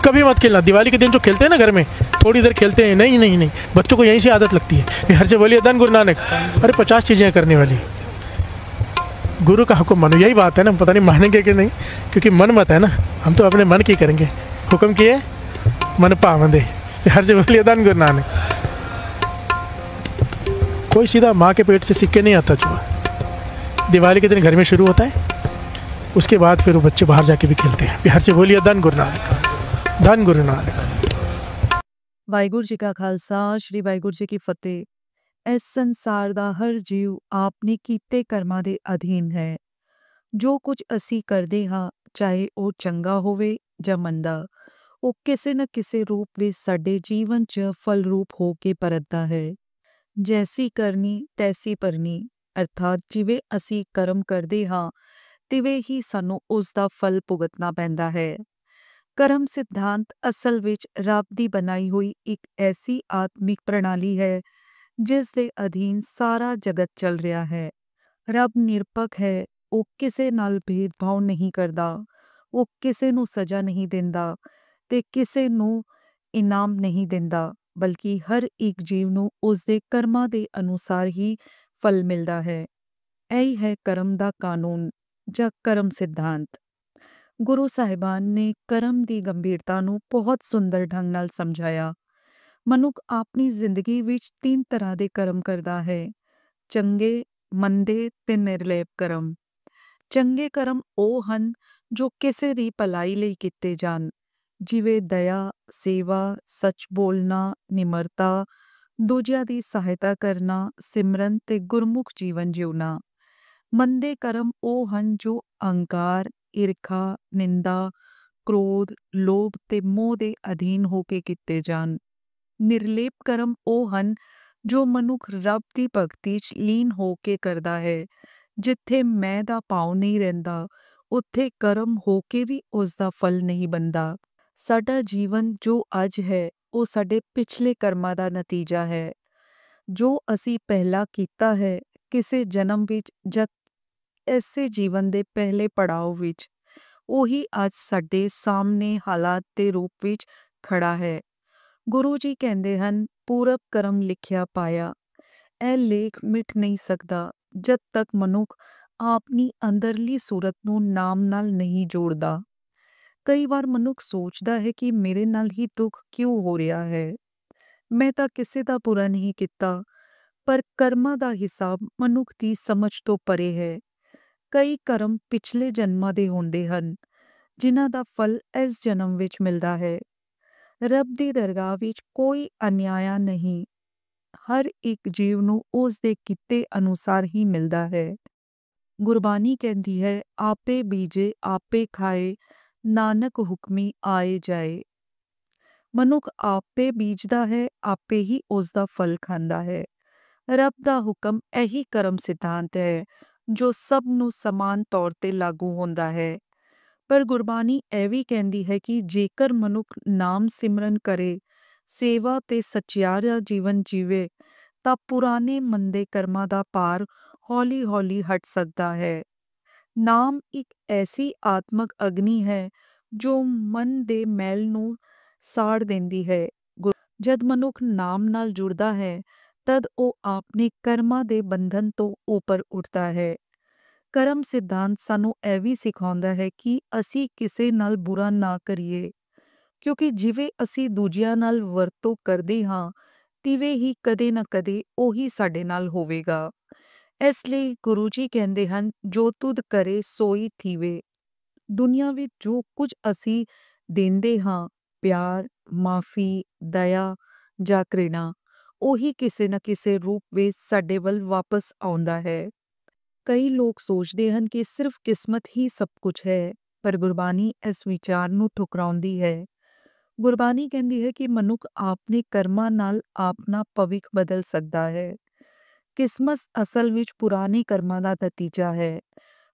कभी मत खेलना। दिवाली के दिन जो खेलते हैं ना घर में, थोड़ी देर खेलते हैं, नहीं नहीं नहीं, बच्चों को यहीं से आदत लगती है। हर से बोलिए धन गुरु नानक, अरे 50 चीज़ें करने वाली, गुरु का हुक्म मानो। यही बात है ना, पता नहीं मानेंगे कि नहीं, क्योंकि मन मत है ना, हम तो अपने मन की करेंगे। हुक्म किए मन पावंदे, हर से बोलिए धन गुरु नानक। कोई सीधा माँ के पेट से सीख के नहीं आता जुआ। दिवाली के दिन घर में शुरू होता है, उसके बाद फिर वो बच्चे बाहर जाके भी खेलते हैं। बिहार से बोलिए धन गुरु नानक, धन गुरु नानक। ਵਾਹਿਗੁਰੂ ਜੀ ਕਾ ਖਾਲਸਾ, ਸ਼੍ਰੀ ਵਾਹਿਗੁਰੂ ਜੀ ਕੀ ਫਤਿਹ। ਇਸ ਸੰਸਾਰ ਦਾ ਹਰ ਜੀਵ ਆਪਣੇ ਕੀਤੇ ਕਰਮਾਂ ਦੇ ਅਧੀਨ ਹੈ। ਜੋ ਕੁਝ ਅਸੀਂ ਕਰਦੇ ਹਾਂ, ਚਾਹੇ ਉਹ ਚੰਗਾ ਹੋਵੇ ਜਾਂ ਮੰਦਾ, ਉਹ ਕਿਸੇ ਨਾ ਕਿਸੇ ਰੂਪ ਵਿੱਚ ਸਾਡੇ ਜੀਵਨ 'ਚ ਫਲ ਰੂਪ ਹੋ ਕੇ ਪਰਤਦਾ ਹੈ। ਜੈਸੀ ਕਰਨੀ ਤੈਸੀ ਭਰਨੀ, ਅਰਥਾਤ ਜਿਵੇਂ ਅਸੀਂ ਕਰਮ ਕਰਦੇ ਹਾਂ ਤਿਵੇਂ ਹੀ ਸਾਨੂੰ ਉਸ ਦਾ ਫਲ ਭੁਗਤਣਾ ਪੈਂਦਾ ਹੈ। ਕਰਮ ਸਿਧਾਂਤ ਅਸਲ ਵਿੱਚ ਰੱਬ ਦੀ ਬਣਾਈ ਹੋਈ ਇੱਕ ਐਸੀ ਆਤਮਿਕ ਪ੍ਰਣਾਲੀ ਹੈ ਜਿਸ ਦੇ ਅਧੀਨ ਸਾਰਾ ਜਗਤ ਚੱਲ ਰਿਹਾ ਹੈ। ਰੱਬ ਨਿਰਪੱਖ ਹੈ, ਉਹ ਕਿਸੇ ਨਾਲ ਭੇਦਭਾਵ ਨਹੀਂ ਕਰਦਾ, ਉਹ ਕਿਸੇ ਨੂੰ ਸਜ਼ਾ ਨਹੀਂ ਦਿੰਦਾ ਤੇ ਕਿਸੇ ਨੂੰ ਇਨਾਮ ਨਹੀਂ ਦਿੰਦਾ, ਬਲਕਿ ਹਰ ਇੱਕ ਜੀਵ ਨੂੰ ਉਸ ਦੇ ਕਰਮਾਂ ਦੇ ਅਨੁਸਾਰ ਹੀ ਫਲ ਮਿਲਦਾ ਹੈ। ਇਹੀ ਹੈ ਕਰਮ ਦਾ ਕਾਨੂੰਨ ਜਾਂ ਕਰਮ ਸਿਧਾਂਤ। ਗੁਰੂ ਸਾਹਿਬਾਨ ਨੇ ਕਰਮ ਦੀ ਗੰਭੀਰਤਾ ਨੂੰ ਬਹੁਤ ਸੁੰਦਰ ਢੰਗ ਨਾਲ ਸਮਝਾਇਆ। ਮਨੁੱਖ ਆਪਣੀ ਜ਼ਿੰਦਗੀ ਵਿੱਚ 3 ਤਰ੍ਹਾਂ ਦੇ ਕਰਮ ਕਰਦਾ ਹੈ: ਚੰਗੇ, ਮੰਦੇ ਤੇ ਨਿਰਲੇਪ ਕਰਮ। ਚੰਗੇ ਕਰਮ ਉਹ ਹਨ ਜੋ ਕਿਸੇ ਦੀ ਭਲਾਈ ਲਈ ਕੀਤੇ ਜਾਣ, ਜਿਵੇਂ ਦਇਆ, ਸੇਵਾ, ਸੱਚ ਬੋਲਣਾ, ਨਿਮਰਤਾ, ਦੂਜਿਆਂ ਦੀ ਸਹਾਇਤਾ ਕਰਨਾ, ਸਿਮਰਨ ਤੇ ਗੁਰਮੁਖ ਜੀਵਨ ਜਿਉਣਾ। ਮੰਦੇ ਕਰਮ ਉਹ ਹਨ ਜੋ ਅਹੰਕਾਰ, ਈਰਖਾ, ਨਿੰਦਾ, ਕ੍ਰੋਧ, ਲੋਭ ਤੇ ਮੋਹ ਦੇ ਅਧੀਨ ਹੋ ਕੇ ਕੀਤੇ ਜਾਣ। ਨਿਰਲੇਪ ਕਰਮ ਉਹ ਹਨ ਜੋ ਮਨੁੱਖ ਰੱਬ ਦੀ ਭਗਤੀ 'ਚ ਲੀਨ ਹੋ ਕੇ ਕਰਦਾ ਹੈ। ਜਿੱਥੇ ਮੈਂ ਦਾ ਭਾਵ ਨਹੀਂ ਰਹਿੰਦਾ, ਉੱਥੇ ਕਰਮ ਹੋ ਕੇ ਵੀ ਉਸ ਦਾ ਫਲ ਨਹੀਂ ਬਣਦਾ। ਸਾਡਾ ਜੀਵਨ ਜੋ ਅੱਜ ਹੈ, ਉਹ ਸਾਡੇ ਪਿਛਲੇ ਕਰਮਾਂ ਦਾ ਨਤੀਜਾ ਹੈ। ਜੋ ਅਸੀਂ ਪਹਿਲਾਂ ਕੀਤਾ ਹੈ ਕਿਸੇ ਜਨਮ ਵਿੱਚ ਜਾਂ ਇਸੇ ਜੀਵਨ ਦੇ ਪਹਿਲੇ ਪੜਾਅ ਵਿੱਚ, ਉਹੀ ਅੱਜ ਸਾਡੇ ਸਾਹਮਣੇ ਹਾਲਾਤ ਦੇ ਰੂਪ ਵਿੱਚ ਖੜਾ ਹੈ। ਗੁਰੂ ਜੀ ਕਹਿੰਦੇ ਹਨ, ਪੂਰਬ ਕਰਮ ਲਿਖਿਆ ਪਾਇਆ। ਇਹ ਲੇਖ ਮਿਟ ਨਹੀਂ ਸਕਦਾ ਜਦ ਤੱਕ ਮਨੁੱਖ ਆਪਣੀ ਅੰਦਰਲੀ ਸੂਰਤ ਨੂੰ ਨਾਮ ਨਾਲ ਨਹੀਂ ਜੋੜਦਾ। ਕਈ ਵਾਰ ਮਨੁੱਖ ਸੋਚਦਾ ਹੈ ਕਿ ਮੇਰੇ ਨਾਲ ਹੀ ਦੁੱਖ ਕਿਉਂ ਹੋ ਰਿਹਾ ਹੈ, ਮੈਂ ਤਾਂ ਕਿਸੇ ਦਾ ਬੁਰਾ ਨਹੀਂ ਕੀਤਾ। ਪਰ ਕਰਮਾਂ ਦਾ ਹਿਸਾਬ ਮਨੁੱਖ ਦੀ ਸਮਝ ਤੋਂ ਪਰੇ ਹੈ। ਕਈ ਕਰਮ ਪਿਛਲੇ ਜਨਮਾਂ ਦੇ ਹੁੰਦੇ ਹਨ, ਜਿਨ੍ਹਾਂ ਦਾ ਫਲ ਇਸ ਜਨਮ ਵਿੱਚ ਮਿਲਦਾ ਹੈ। ਰੱਬ ਦੀ ਦਰਗਾਹ ਵਿੱਚ ਕੋਈ ਅਨਿਆਇਆ ਨਹੀਂ, ਹਰ ਇੱਕ ਜੀਵ ਨੂੰ ਉਸ ਦੇ ਕੀਤੇ ਅਨੁਸਾਰ ਹੀ ਮਿਲਦਾ ਹੈ। ਗੁਰਬਾਣੀ ਕਹਿੰਦੀ ਹੈ, ਆਪੇ ਬੀਜੇ ਆਪੇ ਖਾਏ, ਨਾਨਕ ਹੁਕਮੀ ਆਏ ਜਾਏ। ਮਨੁੱਖ ਆਪੇ ਬੀਜਦਾ ਹੈ, ਆਪੇ ਹੀ ਉਸ ਦਾ ਫਲ ਖਾਂਦਾ ਹੈ। ਰੱਬ ਦਾ ਹੁਕਮ ਇਹੀ ਕਰਮ ਸਿਧਾਂਤ ਹੈ ਜੋ ਸਭ ਨੂੰ ਸਮਾਨ ਤੌਰ ਤੇ ਲਾਗੂ ਹੁੰਦਾ ਹੈ। ਪਰ ਗੁਰਬਾਣੀ ਇਹ ਵੀ ਕਹਿੰਦੀ ਹੈ ਕਿ ਜੇਕਰ ਮਨੁੱਖ ਨਾਮ ਸਿਮਰਨ ਕਰੇ, ਸੇਵਾ ਤੇ ਸੱਚਿਆਰਾ ਜੀਵਨ ਜੀਵੇ, ਤਾਂ ਪੁਰਾਣੇ ਮੰਦੇ ਕਰਮਾਂ ਦਾ ਭਾਰ ਹੌਲੀ-ਹੌਲੀ ਹਟ ਸਕਦਾ ਹੈ। ਨਾਮ ਇੱਕ ਐਸੀ ਆਤਮਕ ਅਗਨੀ ਹੈ ਜੋ ਮਨ ਦੇ ਮੈਲ ਨੂੰ ਸਾੜ ਦਿੰਦੀ ਹੈ। ਜਦ ਮਨੁੱਖ ਨਾਮ ਨਾਲ ਜੁੜਦਾ ਹੈ, ਤਦ ਉਹ ਆਪਣੇ ਕਰਮਾਂ ਦੇ ਬੰਧਨ ਤੋਂ ਉੱਪਰ ਉੱਠਦਾ ਹੈ। ਕਰਮ ਸਿਧਾਂਤ ਸਾਨੂੰ ਇਹ ਵੀ ਸਿਖਾਉਂਦਾ ਹੈ ਕਿ ਅਸੀਂ ਕਿਸੇ ਨਾਲ ਬੁਰਾ ਨਾ ਕਰੀਏ, ਕਿਉਂਕਿ ਜਿਵੇਂ ਅਸੀਂ ਦੂਜਿਆਂ ਨਾਲ ਵਰਤੋਂ ਕਰਦੇ ਹਾਂ, ਤਿਵੇਂ ਹੀ ਕਦੇ ਨਾ ਕਦੇ ਉਹੀ ਸਾਡੇ ਨਾਲ ਹੋਵੇਗਾ। ਇਸ ਲਈ ਗੁਰੂ ਜੀ ਕਹਿੰਦੇ ਹਨ, ਜੋ ਤੁਧ ਕਰੇ ਸੋਈ ਥੀਵੇ। ਦੁਨੀਆ ਵਿੱਚ ਜੋ ਕੁਝ ਅਸੀਂ ਦਿੰਦੇ ਹਾਂ, ਪਿਆਰ, ਮਾਫੀ, ਦਇਆ ਜਾਂ ਘ੍ਰਿਣਾ, ਉਹੀ ਕਿਸੇ ਨਾ ਕਿਸੇ ਰੂਪ ਵਿੱਚ ਸਾਡੇ ਵੱਲ ਵਾਪਸ ਆਉਂਦਾ ਹੈ। ਕਈ ਲੋਕ ਸੋਚਦੇ ਹਨ ਕਿ ਸਿਰਫ ਕਿਸਮਤ ਹੀ ਸਭ ਕੁਝ ਹੈ, ਪਰ ਗੁਰਬਾਣੀ ਇਸ ਵਿਚਾਰ ਨੂੰ ਠੁਕਰਾਉਂਦੀ ਹੈ। ਗੁਰਬਾਣੀ ਕਹਿੰਦੀ ਹੈ ਕਿ ਮਨੁੱਖ ਆਪਣੇ ਕਰਮਾਂ ਨਾਲ ਆਪਣਾ ਭਵਿੱਖ ਬਦਲ ਸਕਦਾ ਹੈ। ਕਿਸਮਤ ਅਸਲ ਵਿੱਚ ਪੁਰਾਣੇ ਕਰਮਾਂ ਦਾ ਨਤੀਜਾ ਹੈ,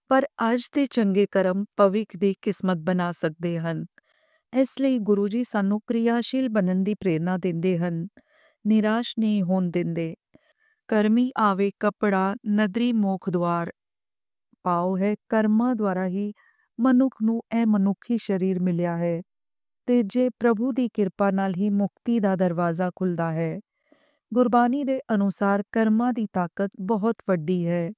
ਪਰ ਅੱਜ ਦੇ ਚੰਗੇ ਕਰਮ ਭਵਿੱਖ ਦੀ ਕਿਸਮਤ ਬਣਾ ਸਕਦੇ ਹਨ। ਇਸ ਲਈ ਗੁਰੂ ਜੀ ਸਾਨੂੰ ਕਿਰਿਆਸ਼ੀਲ ਬਣਨ ਦੀ ਪ੍ਰੇਰਨਾ ਦਿੰਦੇ ਹਨ, ਨਿਰਾਸ਼ ਨਹੀਂ ਹੋਣ ਦਿੰਦੇ। ਕਰਮੀ ਆਵੇ ਕਪੜਾ ਨਦਰੀ ਮੋਖ ਦੁਆਰ। ਭਾਵ ਹੈ ਕਰਮਾਂ ਦੁਆਰਾ ਹੀ ਮਨੁੱਖ ਨੂੰ ਇਹ ਮਨੁੱਖੀ ਸਰੀਰ ਮਿਲਿਆ ਹੈ, ਤੇ ਜੇ ਪ੍ਰਭੂ ਦੀ ਕਿਰਪਾ ਨਾਲ ਹੀ ਮੁਕਤੀ ਦਾ ਦਰਵਾਜ਼ਾ ਖੁੱਲਦਾ ਹੈ। ਗੁਰਬਾਣੀ ਦੇ ਅਨੁਸਾਰ ਕਰਮਾਂ ਦੀ ਤਾਕਤ ਬਹੁਤ ਵੱਡੀ ਹੈ,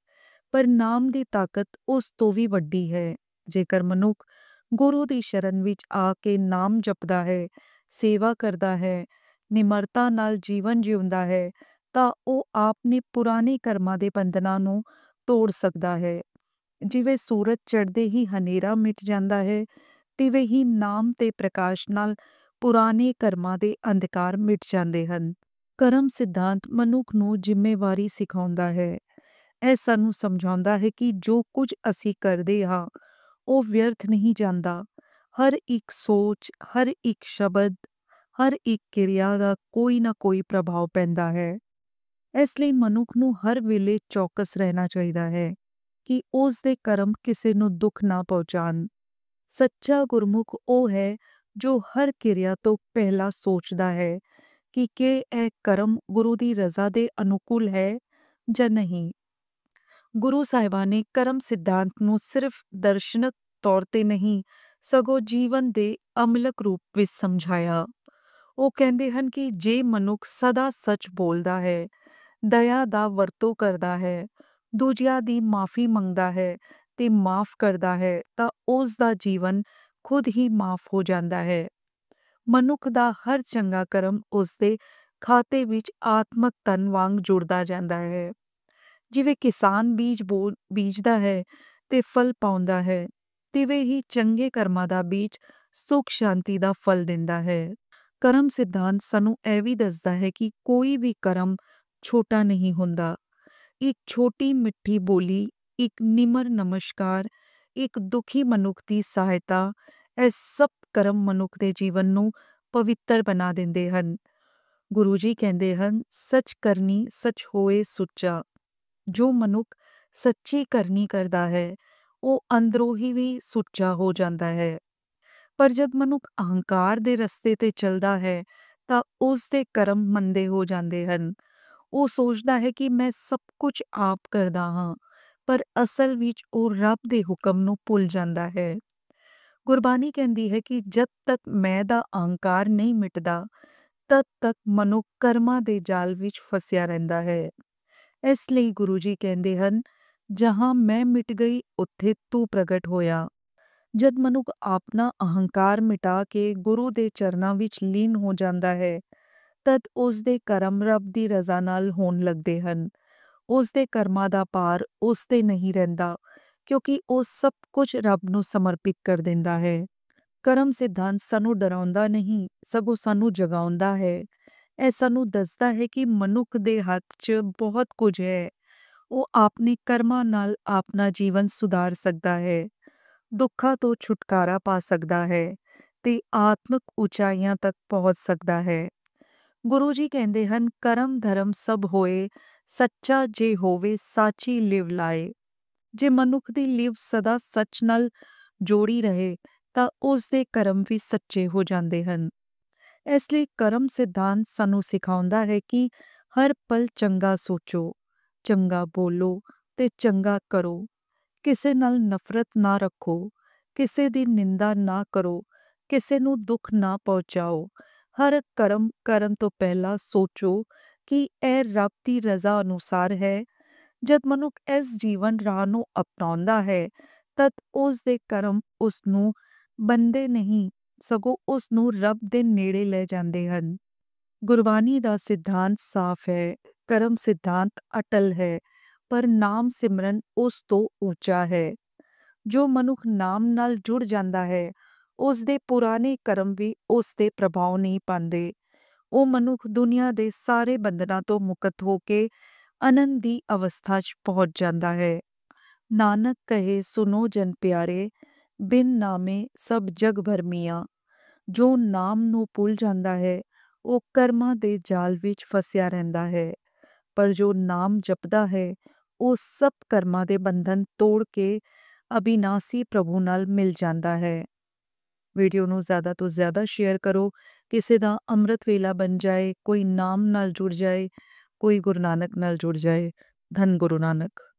ਪਰ ਨਾਮ ਦੀ ਤਾਕਤ ਉਸ ਤੋਂ ਵੀ ਵੱਡੀ ਹੈ। ਜੇਕਰ ਮਨੁੱਖ ਗੁਰੂ ਦੀ ਸ਼ਰਨ ਵਿੱਚ ਆ ਕੇ ਨਾਮ ਜਪਦਾ ਹੈ, ਸੇਵਾ ਕਰਦਾ ਹੈ, ਨਿਮਰਤਾ ਨਾਲ ਜੀਵਨ ਜਿਉਂਦਾ ਹੈ, ਤਾਂ ਉਹ ਆਪਣੇ ਪੁਰਾਣੇ ਕਰਮਾਂ ਦੇ ਬੰਧਨਾਂ ਨੂੰ ਤੋੜ ਸਕਦਾ ਹੈ। ਜਿਵੇਂ ਸੂਰਜ ਚੜ੍ਹਦੇ ਹੀ ਹਨੇਰਾ ਮਿਟ ਜਾਂਦਾ ਹੈ, ਤਿਵੇਂ ਹੀ ਨਾਮ ਤੇ ਪ੍ਰਕਾਸ਼ ਨਾਲ ਪੁਰਾਣੇ ਕਰਮਾਂ ਦੇ ਅੰਧਕਾਰ ਮਿਟ ਜਾਂਦੇ ਹਨ। ਕਰਮ ਸਿਧਾਂਤ ਮਨੁੱਖ ਨੂੰ ਜ਼ਿੰਮੇਵਾਰੀ ਸਿਖਾਉਂਦਾ ਹੈ। ਇਹ ਸਾਨੂੰ ਸਮਝਾਉਂਦਾ ਹੈ ਕਿ ਜੋ ਕੁਝ ਅਸੀਂ ਕਰਦੇ ਹਾਂ ਉਹ ਵਿਅਰਥ ਨਹੀਂ ਜਾਂਦਾ। ਹਰ ਇੱਕ ਸੋਚ, ਹਰ ਇੱਕ ਸ਼ਬਦ, ਹਰ ਇੱਕ ਕਿਰਿਆ ਦਾ ਕੋਈ ਨਾ ਕੋਈ ਪ੍ਰਭਾਵ ਪੈਂਦਾ ਹੈ। ਇਸ ਲਈ ਮਨੁੱਖ ਨੂੰ ਹਰ ਵੇਲੇ ਚੌਕਸ ਰਹਿਣਾ ਚਾਹੀਦਾ ਹੈ ਕਿ ਉਸ ਦੇ ਕਰਮ ਕਿਸੇ ਨੂੰ ਦੁੱਖ ਨਾ ਪਹੁੰਚਾਉਣ। ਸੱਚਾ ਗੁਰਮੁਖ ਉਹ ਹੈ ਜੋ ਹਰ ਕਿਰਿਆ ਤੋਂ ਪਹਿਲਾਂ ਸੋਚਦਾ ਹੈ ਕਿ ਇਹ ਕਰਮ ਗੁਰੂ ਦੀ ਰਜ਼ਾ ਦੇ ਅਨੁਕੂਲ ਹੈ ਜਾਂ ਨਹੀਂ। ਗੁਰੂ ਸਾਹਿਬਾਨ ਨੇ ਕਰਮ ਸਿਧਾਂਤ ਨੂੰ ਸਿਰਫ ਦਰਸ਼ਨਕ ਤੌਰ ਤੇ ਨਹੀਂ, ਸਗੋਂ ਜੀਵਨ ਦੇ ਅਮਲਕ ਰੂਪ ਵਿੱਚ ਸਮਝਾਇਆ। ਉਹ ਕਹਿੰਦੇ ਹਨ ਕਿ ਜੇ ਮਨੁੱਖ ਸਦਾ ਸੱਚ ਬੋਲਦਾ ਹੈ, ਦਇਆ ਦਾ ਵਰਤੋਂ ਕਰਦਾ ਹੈ, ਦੂਜਿਆਂ ਦੀ ਮਾਫੀ ਮੰਗਦਾ ਹੈ ਤੇ ਮਾਫ ਕਰਦਾ ਹੈ, ਤਾਂ ਉਸ ਦਾ ਜੀਵਨ ਖੁਦ ਹੀ ਮਾਫ ਹੋ ਜਾਂਦਾ ਹੈ। ਮਨੁੱਖ ਦਾ ਹਰ ਚੰਗਾ ਕਰਮ ਉਸ ਦੇ ਖਾਤੇ ਵਿੱਚ ਆਤਮਕ ਧਨ ਵਾਂਗ ਜੁੜਦਾ ਜਾਂਦਾ ਹੈ। ਜਿਵੇਂ ਕਿਸਾਨ ਬੀਜਦਾ ਹੈ ਤੇ ਫਲ ਪਾਉਂਦਾ ਹੈ, ਤਿਵੇਂ ਹੀ ਚੰਗੇ ਕਰਮਾਂ ਦਾ ਬੀਜ ਸੁਖ ਸ਼ਾਂਤੀ ਦਾ ਫਲ ਦਿੰਦਾ ਹੈ। ਕਰਮ ਸਿਧਾਂਤ ਸਾਨੂੰ ਇਹ ਵੀ ਦੱਸਦਾ ਹੈ ਕਿ ਕੋਈ ਵੀ ਕਰਮ ਛੋਟਾ ਨਹੀਂ ਹੁੰਦਾ। ਇੱਕ ਛੋਟੀ ਮਿੱਠੀ ਬੋਲੀ, ਇੱਕ ਨਿਮਰ ਨਮਸਕਾਰ, ਇੱਕ ਦੁਖੀ ਮਨੁੱਖ ਦੀ ਸਹਾਇਤਾ, ਇਹ ਸਭ ਕਰਮ ਮਨੁੱਖ ਦੇ ਜੀਵਨ ਨੂੰ ਪਵਿੱਤਰ ਬਣਾ ਦਿੰਦੇ ਹਨ। ਗੁਰੂ ਜੀ ਕਹਿੰਦੇ ਹਨ, ਸੱਚ ਕਰਨੀ ਸੱਚ ਹੋਏ ਸੁੱਚਾ। ਜੋ ਮਨੁੱਖ ਸੱਚੀ ਕਰਨੀ ਕਰਦਾ ਹੈ, ਉਹ ਅੰਦਰੋਂ ਹੀ ਵੀ ਸੁੱਚਾ ਹੋ ਜਾਂਦਾ ਹੈ। ਪਰ ਜਦ ਮਨੁੱਖ ਅਹੰਕਾਰ ਦੇ ਰਸਤੇ ਤੇ ਚੱਲਦਾ ਹੈ, ਤਾਂ ਉਸ ਦੇ ਕਰਮ ਮੰਦੇ ਹੋ ਜਾਂਦੇ ਹਨ। ਉਹ ਸੋਚਦਾ ਹੈ ਕਿ ਮੈਂ ਸਭ ਕੁਝ ਆਪ ਕਰਦਾ ਹਾਂ, ਪਰ ਅਸਲ ਵਿੱਚ ਉਹ ਰੱਬ ਦੇ ਹੁਕਮ ਨੂੰ ਭੁੱਲ ਜਾਂਦਾ ਹੈ। ਗੁਰਬਾਣੀ ਕਹਿੰਦੀ ਹੈ ਕਿ ਜਦ ਤੱਕ ਮੈਂ ਦਾ ਅਹੰਕਾਰ ਨਹੀਂ ਮਿਟਦਾ, ਤਦ ਤੱਕ ਮਨੁੱਖ ਕਰਮਾਂ ਦੇ ਜਾਲ ਵਿੱਚ ਫਸਿਆ ਰਹਿੰਦਾ ਹੈ। ਇਸ ਲਈ ਗੁਰੂ ਜੀ ਕਹਿੰਦੇ ਹਨ, ਜਹਾਂ ਮੈਂ ਮਿਟ ਗਈ ਉੱਥੇ ਤੂੰ ਪ੍ਰਗਟ ਹੋਇਆ। ਜਦ ਮਨੁੱਖ ਆਪਣਾ ਅਹੰਕਾਰ ਮਿਟਾ ਕੇ ਗੁਰੂ ਦੇ ਚਰਨਾਂ ਵਿੱਚ ਲੀਨ ਹੋ ਜਾਂਦਾ ਹੈ, ਤਦ ਉਸ ਦੇ ਕਰਮ ਰੱਬ ਦੀ ਰਜ਼ਾ ਨਾਲ ਹੋਣ ਲੱਗਦੇ ਹਨ। ਉਸ ਦੇ ਕਰਮਾਂ ਦਾ ਭਾਰ ਉਸ ਤੇ ਨਹੀਂ ਰਹਿੰਦਾ, ਕਿਉਂਕਿ ਉਹ ਸਭ ਕੁਝ ਰੱਬ ਨੂੰ ਸਮਰਪਿਤ ਕਰ ਦਿੰਦਾ ਹੈ। ਕਰਮ ਸਿਧਾਂਤ ਸਾਨੂੰ ਡਰਾਉਂਦਾ ਨਹੀਂ, ਸਗੋਂ ਸਾਨੂੰ ਜਗਾਉਂਦਾ ਹੈ। ਇਹ ਸਾਨੂੰ ਦੱਸਦਾ ਹੈ ਕਿ ਮਨੁੱਖ ਦੇ ਹੱਥ 'ਚ ਬਹੁਤ ਕੁਝ ਹੈ। ਉਹ ਆਪਣੇ ਕਰਮਾਂ ਨਾਲ ਆਪਣਾ ਜੀਵਨ ਸੁਧਾਰ ਸਕਦਾ ਹੈ, ਦੁੱਖਾਂ ਤੋਂ ਛੁਟਕਾਰਾ ਪਾ ਸਕਦਾ ਹੈ ਤੇ ਆਤਮਿਕ ਉਚਾਈਆਂ ਤੱਕ ਪਹੁੰਚ ਸਕਦਾ ਹੈ। ਗੁਰੂ ਜੀ ਕਹਿੰਦੇ ਹਨ, ਕਰਮ ਧਰਮ ਸਭ ਹੋਏ, ਸੱਚਾ ਜੇ ਹੋਵੇ ਸਾਚੀ ਲਿਵ ਲਾਏ। ਜੇ ਮਨੁੱਖ ਦੀ ਲਿਵ ਸਦਾ ਸੱਚ ਨਾਲ ਜੋੜੀ ਰਹੇ, ਤਾਂ ਉਸ ਦੇ ਕਰਮ ਵੀ ਸੱਚੇ ਹੋ ਜਾਂਦੇ ਹਨ। ਇਸ ਲਈ ਕਰਮ ਸਿਧਾਂਤ ਸਾਨੂੰ ਸਿਖਾਉਂਦਾ ਹੈ ਕਿ ਹਰ ਪਲ ਚੰਗਾ ਸੋਚੋ, ਚੰਗਾ ਬੋਲੋ ਤੇ ਚੰਗਾ ਕਰੋ। ਕਿਸੇ ਨਾਲ ਨਫ਼ਰਤ ਨਾ ਰੱਖੋ, ਕਿਸੇ ਦੀ ਨਿੰਦਾ ਨਾ ਕਰੋ, ਕਿਸੇ ਨੂੰ ਦੁੱਖ ਨਾ ਪਹੁੰਚਾਓ। ਹਰ ਕਰਮ ਕਰਨ ਤੋਂ ਪਹਿਲਾਂ ਸੋਚੋ ਕਿ ਇਹ ਰੱਬ ਦੀ ਰਜ਼ਾ ਅਨੁਸਾਰ ਹੈ। ਜਦ ਮਨੁੱਖ ਇਸ ਜੀਵਨ ਰਾਹ ਨੂੰ ਅਪਣਾਉਂਦਾ ਹੈ, ਤਦ ਉਸ ਦੇ ਕਰਮ ਉਸ ਨੂੰ ਬੰਦੇ ਨਹੀਂ, ਸਗੋਂ ਉਸ ਨੂੰ ਰੱਬ ਦੇ ਨੇੜੇ ਲੈ ਜਾਂਦੇ ਹਨ। ਗੁਰਬਾਣੀ ਦਾ ਸਿਧਾਂਤ ਸਾਫ਼ ਹੈ, ਕਰਮ ਸਿਧਾਂਤ ਅਟਲ ਹੈ, ਪਰ ਨਾਮ ਸਿਮਰਨ ਉਸ ਤੋਂ ਉੱਚਾ ਹੈ। ਜੋ ਮਨੁੱਖ ਨਾਮ ਨਾਲ ਜੁੜ ਜਾਂਦਾ ਹੈ, ਉਸ ਦੇ ਪੁਰਾਣੇ ਕਰਮ ਵੀ ਉਸ ਤੇ ਪ੍ਰਭਾਵ ਨਹੀਂ ਪਾਉਂਦੇ। ਉਹ ਮਨੁੱਖ ਦੁਨੀਆ ਦੇ ਸਾਰੇ ਬੰਧਨਾਂ ਤੋਂ ਮੁਕਤ ਹੋ ਕੇ ਆਨੰਦ ਦੀ ਅਵਸਥਾ 'ਚ ਪਹੁੰਚ ਜਾਂਦਾ ਹੈ। ਨਾਨਕ ਕਹੇ ਸੁਨੋ ਜਨ ਪਿਆਰੇ, ਬਿਨ ਨਾਮੇ ਸਭ ਜਗ ਭਰਮੀਆਂ। ਜੋ ਨਾਮ ਨੂੰ ਭੁੱਲ ਜਾਂਦਾ ਹੈ, ਉਹ ਕਰਮਾਂ ਦੇ ਜਾਲ ਵਿੱਚ ਫਸਿਆ ਰਹਿੰਦਾ ਹੈ, ਪਰ ਜੋ ਨਾਮ ਜਪਦਾ ਹੈ, ਉਹ ਸਭ ਕਰਮਾਂ ਦੇ ਬੰਧਨ ਤੋੜ ਕੇ ਅਬਿਨਾਸੀ ਪ੍ਰਭੂ ਨਾਲ ਮਿਲ ਜਾਂਦਾ ਹੈ। ਵੀਡੀਓ ਨੂੰ ਜ਼ਿਆਦਾ ਤੋਂ ਜ਼ਿਆਦਾ ਸ਼ੇਅਰ ਕਰੋ, ਕਿਸੇ ਦਾ ਅੰਮ੍ਰਿਤ ਵੇਲਾ ਬਣ ਜਾਏ, ਕੋਈ ਨਾਮ ਨਾਲ ਜੁੜ ਜਾਏ, ਕੋਈ ਗੁਰੂ ਨਾਨਕ ਨਾਲ ਜੁੜ ਜਾਏ। ਧੰਨ ਗੁਰੂ ਨਾਨਕ।